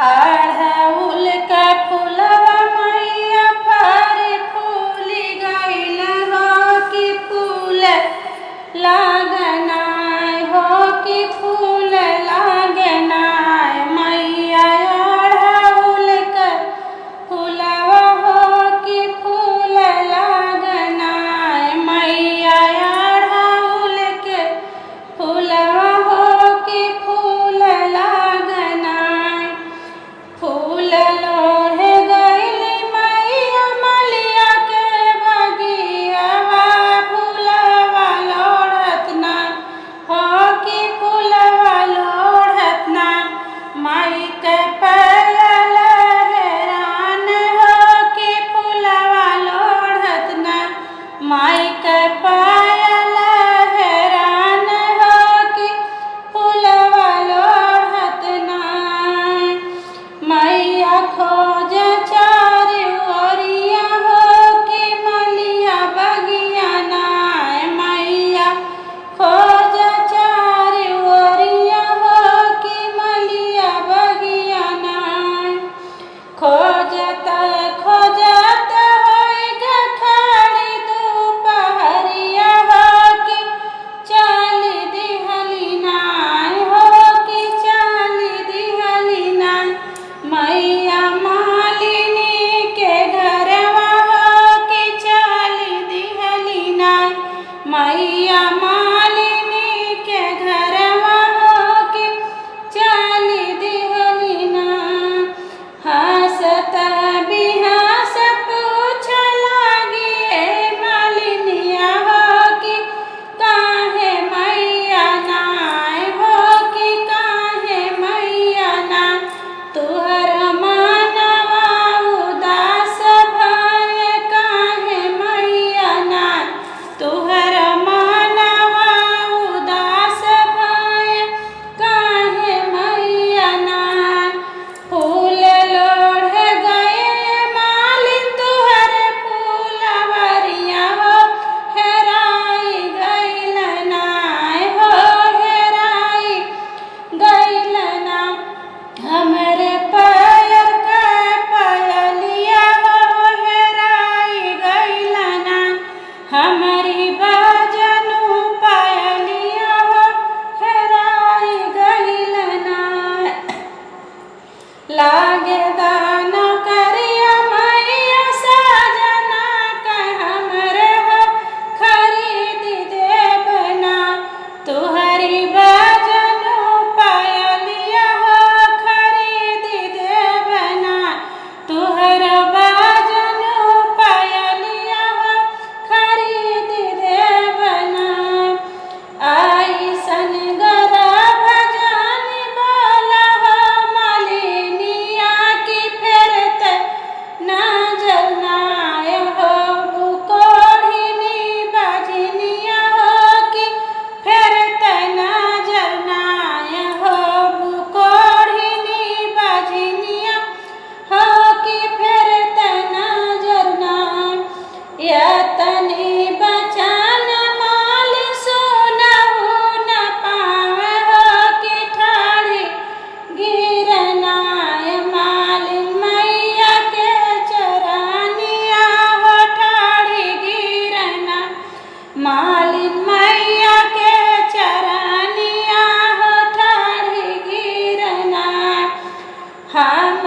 अढ़उल का फुलवा मैया पर फूली गइल हो कि फूल लागना हो कि फूल लागना मैया अढ़उल का फुलवा हो कि फूल लागना मैया अढ़उल के फुलवा हो कि फूल लागना फूल लोढ़े गइली मैया मलिया के बगियावा फूलवा लोढ़त ना हो कि फूलवा लोढ़त ना माई के पायल हैरान हो कि फूलवा लोढ़त ना माई के पायल हैरान हो कि फूलवा लोढ़त ना मैया खोज चारि ओरिया हो कि मलिया बगिया ना मैया खोज चारि ओरिया हो कि मलिया बगिया ना खोजत खोजत होई ग खड़ी दुपहरिया हो कि चली दिहली ना हो कि चली दिहली ना मैया मालिनी के घरवा हो कि चली दिहली ना मैया मालिनी के घरवा हो कि चली दिहली ना हंसत बिहस पूछ लागी ए मालिनिया हो कि काहे मैया नाय हो कि काहे मैया ना तुहर मानवा उदास भय काहे मैया ना तुहर मानवा उदास भय काहे मैया ना फूल लोढ़े गए मालिन तुहर फूलवरिया हो हेराई गइल ना हो हेराई गइल ना हमरे पैर के पयलिया हो हेराई गइल ना हमारी बाजनु पयलिया हो हेराई गइल ना लागे दाना करिया मैया साजना का हमरे हो खरीद देबना तुहरी बाजनु पयलिया हो खरीद देबना तुहर बाजनु पयलिया हो खरीद देबना आइसन गरा भजन बोला हो मालिनिया की फेरत नजर नाय हो बुकोढ़िनी बजनिया हो कि फेरत नजर नाय हो बुकोढ़िनी बजनिया हो कि फेरत नजर नाय यतनी बचन माल सुनहु न पावे हो कि ठाढ़ी गिरनाय मालिन मैया के चरनिया हो ठाढ़ी गिरना मालिन मैया के चरनिया हो ठाढ़ी गिरना हम